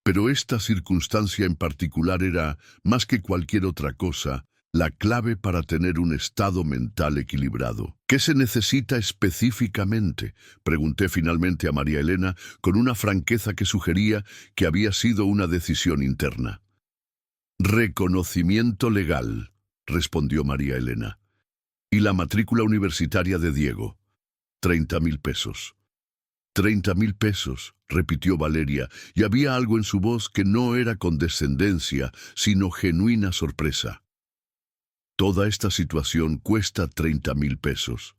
pero esta circunstancia en particular era, más que cualquier otra cosa, la clave para tener un estado mental equilibrado. ¿Qué se necesita específicamente?, pregunté finalmente a María Elena con una franqueza que sugería que había sido una decisión interna. Reconocimiento legal, respondió María Elena. Y la matrícula universitaria de Diego, 30.000 pesos. 30.000 pesos, repitió Valeria, y había algo en su voz que no era condescendencia, sino genuina sorpresa. Toda esta situación cuesta 30.000 pesos.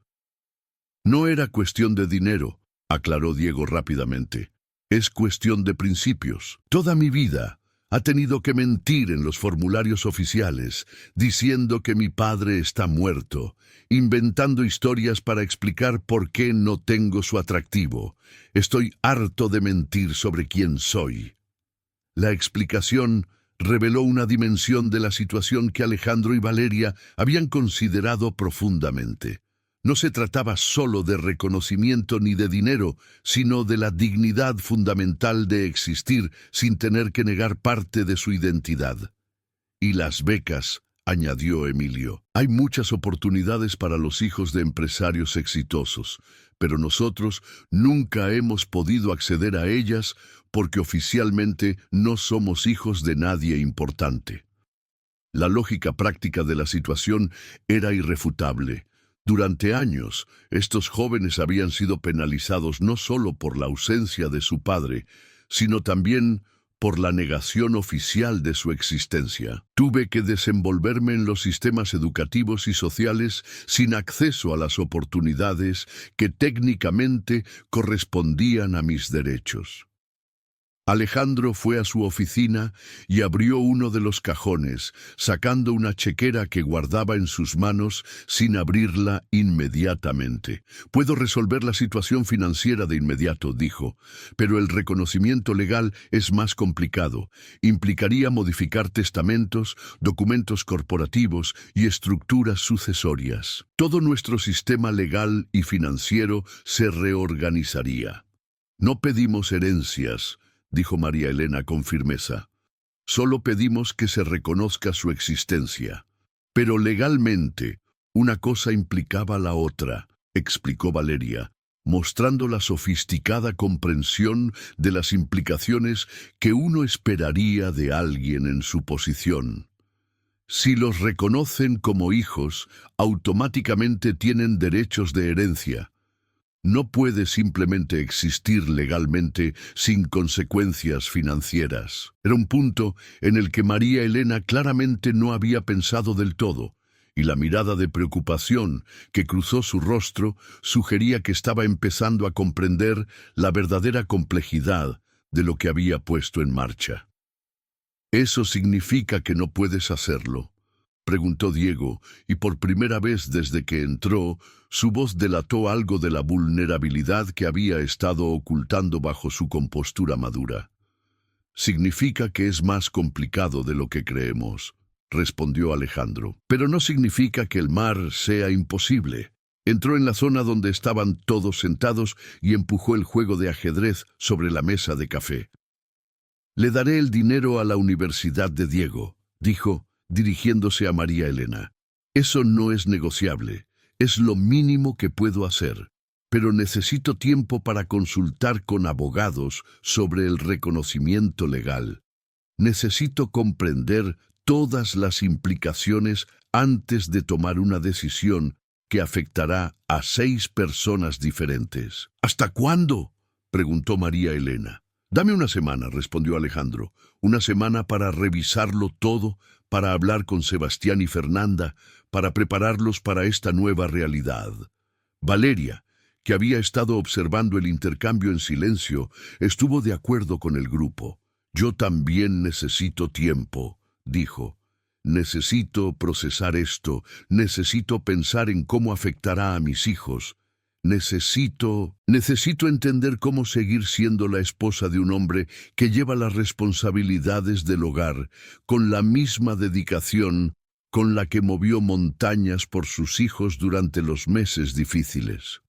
No era cuestión de dinero, aclaró Diego rápidamente. Es cuestión de principios. Toda mi vida ha tenido que mentir en los formularios oficiales, diciendo que mi padre está muerto, inventando historias para explicar por qué no tengo su atractivo. Estoy harto de mentir sobre quién soy. La explicación reveló una dimensión de la situación que Alejandro y Valeria habían considerado profundamente. No se trataba solo de reconocimiento ni de dinero, sino de la dignidad fundamental de existir sin tener que negar parte de su identidad. Y las becas, añadió Emilio. Hay muchas oportunidades para los hijos de empresarios exitosos, pero nosotros nunca hemos podido acceder a ellas porque oficialmente no somos hijos de nadie importante. La lógica práctica de la situación era irrefutable. Durante años, estos jóvenes habían sido penalizados no solo por la ausencia de su padre, sino también por la negación oficial de su existencia. Tuve que desenvolverme en los sistemas educativos y sociales sin acceso a las oportunidades que técnicamente correspondían a mis derechos. Alejandro fue a su oficina y abrió uno de los cajones, sacando una chequera que guardaba en sus manos sin abrirla inmediatamente. «Puedo resolver la situación financiera de inmediato», dijo, «pero el reconocimiento legal es más complicado. Implicaría modificar testamentos, documentos corporativos y estructuras sucesorias. Todo nuestro sistema legal y financiero se reorganizaría». «No pedimos herencias», dijo María Elena con firmeza. «Solo pedimos que se reconozca su existencia». «Pero legalmente, una cosa implicaba la otra», explicó Valeria, mostrando la sofisticada comprensión de las implicaciones que uno esperaría de alguien en su posición. Si los reconocen como hijos, automáticamente tienen derechos de herencia. No puede simplemente existir legalmente sin consecuencias financieras. Era un punto en el que María Elena claramente no había pensado del todo, y la mirada de preocupación que cruzó su rostro sugería que estaba empezando a comprender la verdadera complejidad de lo que había puesto en marcha. «¿Eso significa que no puedes hacerlo?», preguntó Diego, y por primera vez desde que entró, su voz delató algo de la vulnerabilidad que había estado ocultando bajo su compostura madura. «Significa que es más complicado de lo que creemos», respondió Alejandro. «Pero no significa que el mar sea imposible». Entró en la zona donde estaban todos sentados y empujó el juego de ajedrez sobre la mesa de café. «Le daré el dinero a la Universidad de Diego», dijo, dirigiéndose a María Elena. «Eso no es negociable. Es lo mínimo que puedo hacer, pero necesito tiempo para consultar con abogados sobre el reconocimiento legal. Necesito comprender todas las implicaciones antes de tomar una decisión que afectará a 6 personas diferentes». «¿Hasta cuándo?», preguntó María Elena. «Dame una semana», respondió Alejandro. «Una semana para revisarlo todo, para hablar con Sebastián y Fernanda, para prepararlos para esta nueva realidad». Valeria, que había estado observando el intercambio en silencio, estuvo de acuerdo con el grupo. «Yo también necesito tiempo», dijo. «Necesito procesar esto, necesito pensar en cómo afectará a mis hijos. Necesito entender cómo seguir siendo la esposa de un hombre que lleva las responsabilidades del hogar con la misma dedicación con la que movió montañas por sus hijos durante los meses difíciles.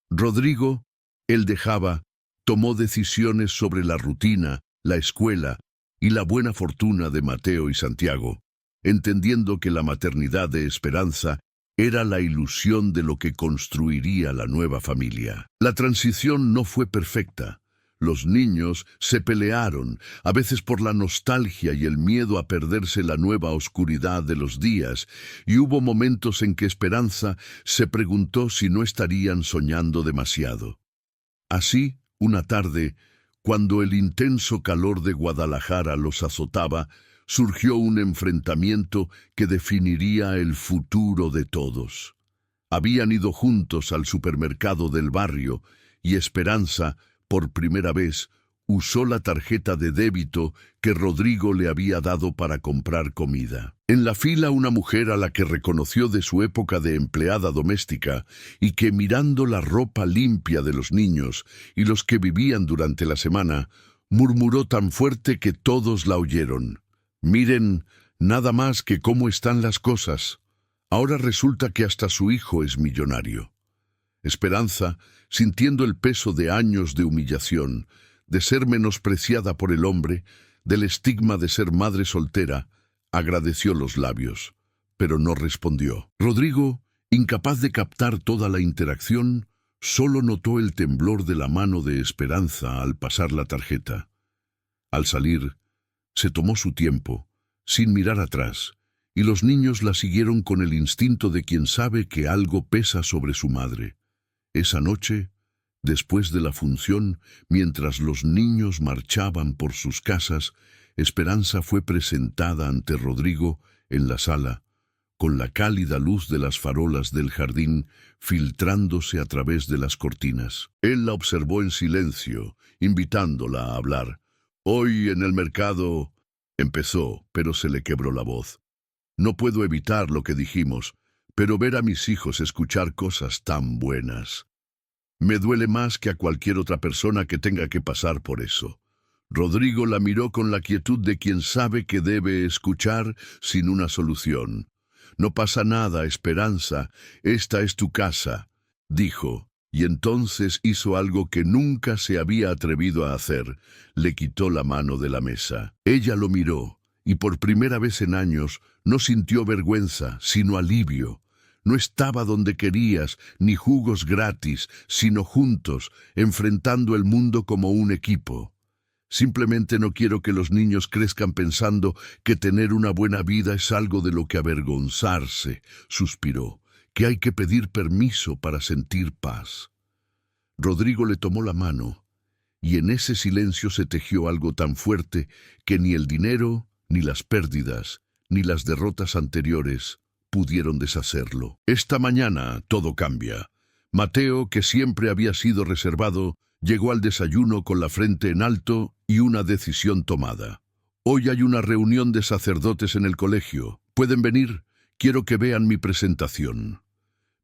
Rodrigo, él dejaba, tomó decisiones sobre la rutina, la escuela y la buena fortuna de Mateo y Santiago, entendiendo que la maternidad de Esperanza era la ilusión de lo que construiría la nueva familia. La transición no fue perfecta. Los niños se pelearon, a veces por la nostalgia y el miedo a perderse la nueva oscuridad de los días, y hubo momentos en que Esperanza se preguntó si no estarían soñando demasiado. Así, una tarde, cuando el intenso calor de Guadalajara los azotaba, surgió un enfrentamiento que definiría el futuro de todos. Habían ido juntos al supermercado del barrio y Esperanza, por primera vez, usó la tarjeta de débito que Rodrigo le había dado para comprar comida. En la fila una mujer a la que reconoció de su época de empleada doméstica y que mirando la ropa limpia de los niños y los que vivían durante la semana, murmuró tan fuerte que todos la oyeron. «Miren, nada más que cómo están las cosas. Ahora resulta que hasta su hijo es millonario». Esperanza, sintiendo el peso de años de humillación, de ser menospreciada por el hombre, del estigma de ser madre soltera, agradeció los labios, pero no respondió. Rodrigo, incapaz de captar toda la interacción, solo notó el temblor de la mano de Esperanza al pasar la tarjeta. Al salir, se tomó su tiempo, sin mirar atrás, y los niños la siguieron con el instinto de quien sabe que algo pesa sobre su madre. Esa noche, después de la función, mientras los niños marchaban por sus casas, Esperanza fue presentada ante Rodrigo en la sala, con la cálida luz de las farolas del jardín filtrándose a través de las cortinas. Él la observó en silencio, invitándola a hablar. «Hoy en el mercado», empezó, pero se le quebró la voz. «No puedo evitar lo que dijimos, pero ver a mis hijos escuchar cosas tan buenas me duele más que a cualquier otra persona que tenga que pasar por eso». Rodrigo la miró con la quietud de quien sabe que debe escuchar sin una solución. «No pasa nada, Esperanza, esta es tu casa», dijo, y entonces hizo algo que nunca se había atrevido a hacer. Le quitó la mano de la mesa. Ella lo miró, y por primera vez en años no sintió vergüenza, sino alivio. No estaba donde querías, ni jugos gratis, sino juntos, enfrentando el mundo como un equipo. «Simplemente no quiero que los niños crezcan pensando que tener una buena vida es algo de lo que avergonzarse», suspiró, «que hay que pedir permiso para sentir paz». Rodrigo le tomó la mano, y en ese silencio se tejió algo tan fuerte que ni el dinero, ni las pérdidas, ni las derrotas anteriores pudieron deshacerlo. Esta mañana todo cambia. Mateo, que siempre había sido reservado, llegó al desayuno con la frente en alto y una decisión tomada. «Hoy hay una reunión de sacerdotes en el colegio. ¿Pueden venir? Quiero que vean mi presentación».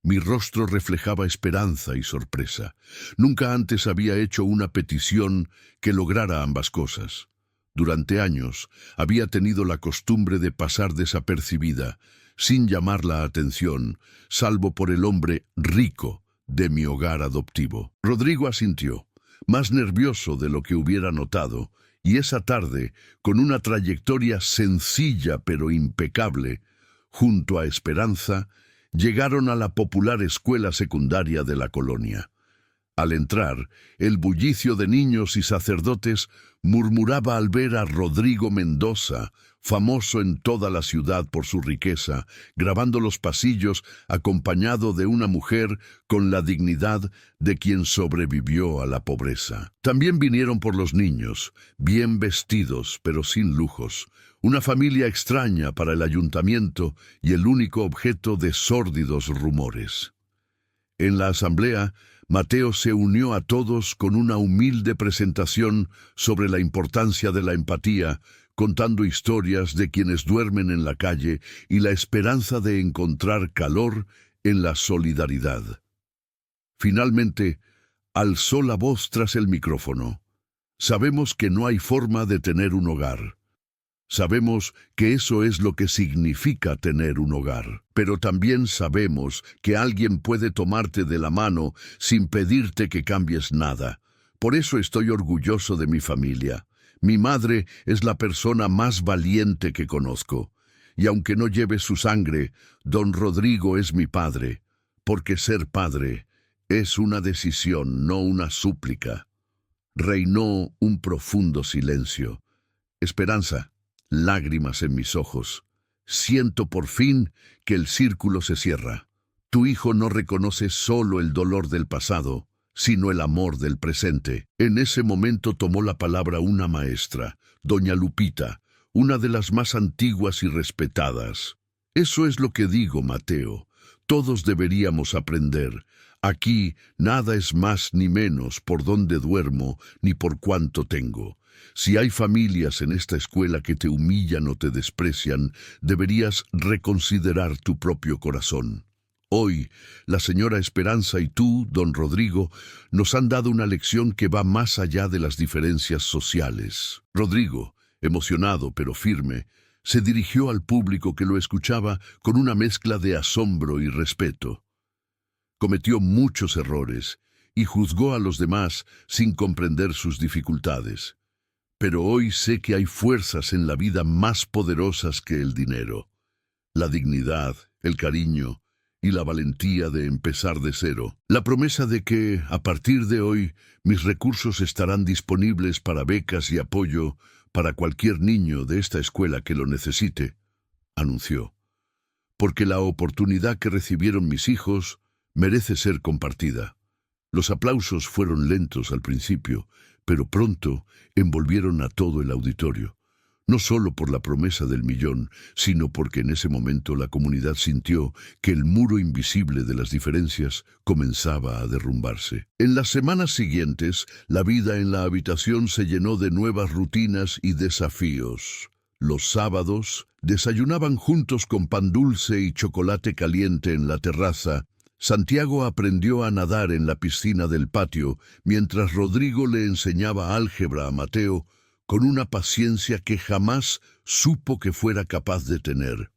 Mi rostro reflejaba esperanza y sorpresa. Nunca antes había hecho una petición que lograra ambas cosas. Durante años había tenido la costumbre de pasar desapercibida, sin llamar la atención, salvo por el hombre rico de mi hogar adoptivo. Rodrigo asintió, más nervioso de lo que hubiera notado, y esa tarde, con una trayectoria sencilla pero impecable, junto a Esperanza, llegaron a la popular escuela secundaria de la colonia. Al entrar, el bullicio de niños y sacerdotes murmuraba al ver a Rodrigo Mendoza, famoso en toda la ciudad por su riqueza, grabando los pasillos acompañado de una mujer con la dignidad de quien sobrevivió a la pobreza. También vinieron por los niños, bien vestidos pero sin lujos, una familia extraña para el ayuntamiento y el único objeto de sórdidos rumores. En la asamblea, Mateo se unió a todos con una humilde presentación sobre la importancia de la empatía, contando historias de quienes duermen en la calle y la esperanza de encontrar calor en la solidaridad. Finalmente, alzó la voz tras el micrófono. «Sabemos que no hay forma de tener un hogar. Sabemos que eso es lo que significa tener un hogar, pero también sabemos que alguien puede tomarte de la mano sin pedirte que cambies nada. Por eso estoy orgulloso de mi familia. Mi madre es la persona más valiente que conozco. Y aunque no lleve su sangre, don Rodrigo es mi padre, porque ser padre es una decisión, no una súplica. Reinó un profundo silencio. Esperanza, lágrimas en mis ojos. Siento por fin que el círculo se cierra. Tu hijo no reconoce solo el dolor del pasado, sino el amor del presente. En ese momento tomó la palabra una maestra, doña Lupita, una de las más antiguas y respetadas. Eso es lo que digo, Mateo. Todos deberíamos aprender. Aquí nada es más ni menos por dónde duermo ni por cuánto tengo. Si hay familias en esta escuela que te humillan o te desprecian, deberías reconsiderar tu propio corazón. Hoy, la señora Esperanza y tú, don Rodrigo, nos han dado una lección que va más allá de las diferencias sociales. Rodrigo, emocionado pero firme, se dirigió al público que lo escuchaba con una mezcla de asombro y respeto. Cometió muchos errores y juzgó a los demás sin comprender sus dificultades. Pero hoy sé que hay fuerzas en la vida más poderosas que el dinero. La dignidad, el cariño y la valentía de empezar de cero. La promesa de que, a partir de hoy, mis recursos estarán disponibles para becas y apoyo para cualquier niño de esta escuela que lo necesite, anunció. Porque la oportunidad que recibieron mis hijos merece ser compartida. Los aplausos fueron lentos al principio, pero pronto envolvieron a todo el auditorio. No solo por la promesa del millón, sino porque en ese momento la comunidad sintió que el muro invisible de las diferencias comenzaba a derrumbarse. En las semanas siguientes, la vida en la habitación se llenó de nuevas rutinas y desafíos. Los sábados, desayunaban juntos con pan dulce y chocolate caliente en la terraza. Santiago aprendió a nadar en la piscina del patio, mientras Rodrigo le enseñaba álgebra a Mateo, con una paciencia que jamás supo que fuera capaz de tener.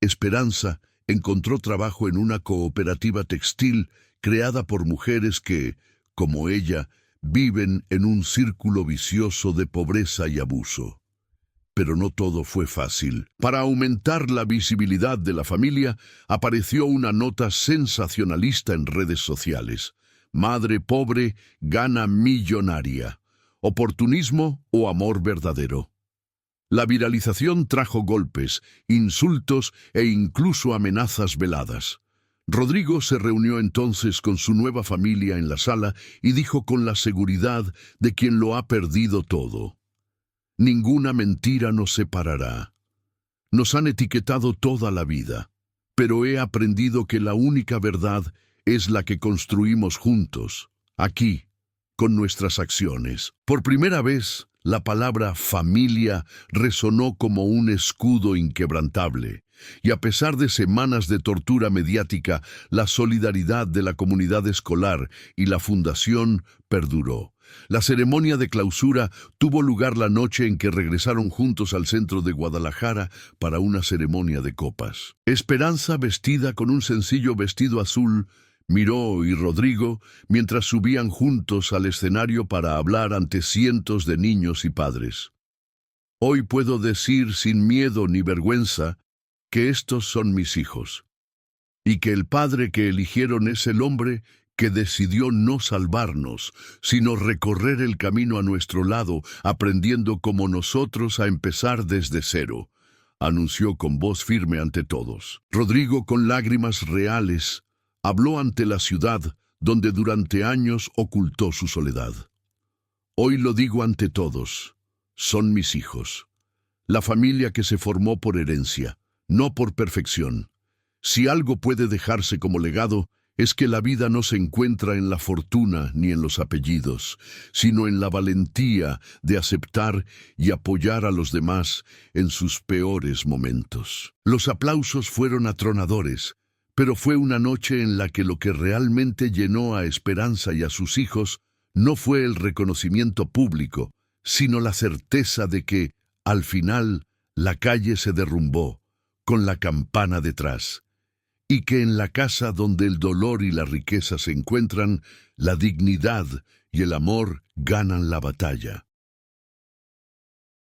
Esperanza encontró trabajo en una cooperativa textil creada por mujeres que, como ella, viven en un círculo vicioso de pobreza y abuso. Pero no todo fue fácil. Para aumentar la visibilidad de la familia, apareció una nota sensacionalista en redes sociales. Madre pobre gana millonaria. ¿Oportunismo o amor verdadero? La viralización trajo golpes, insultos e incluso amenazas veladas. Rodrigo se reunió entonces con su nueva familia en la sala y dijo con la seguridad de quien lo ha perdido todo: ninguna mentira nos separará. Nos han etiquetado toda la vida, pero he aprendido que la única verdad es la que construimos juntos, aquí, con nuestras acciones. Por primera vez, la palabra familia resonó como un escudo inquebrantable, y a pesar de semanas de tortura mediática, la solidaridad de la comunidad escolar y la fundación perduró. La ceremonia de clausura tuvo lugar la noche en que regresaron juntos al centro de Guadalajara para una ceremonia de copas. Esperanza, vestida con un sencillo vestido azul, miró y Rodrigo mientras subían juntos al escenario para hablar ante cientos de niños y padres. Hoy puedo decir sin miedo ni vergüenza que estos son mis hijos, y que el padre que eligieron es el hombre que decidió no salvarnos, sino recorrer el camino a nuestro lado, aprendiendo como nosotros a empezar desde cero, anunció con voz firme ante todos. Rodrigo, con lágrimas reales, habló ante la ciudad donde durante años ocultó su soledad. Hoy lo digo ante todos, son mis hijos, la familia que se formó por herencia, no por perfección. Si algo puede dejarse como legado, es que la vida no se encuentra en la fortuna ni en los apellidos, sino en la valentía de aceptar y apoyar a los demás en sus peores momentos. Los aplausos fueron atronadores, pero fue una noche en la que lo que realmente llenó a Esperanza y a sus hijos no fue el reconocimiento público, sino la certeza de que, al final, la calle se derrumbó, con la campana detrás, y que en la casa donde el dolor y la riqueza se encuentran, la dignidad y el amor ganan la batalla.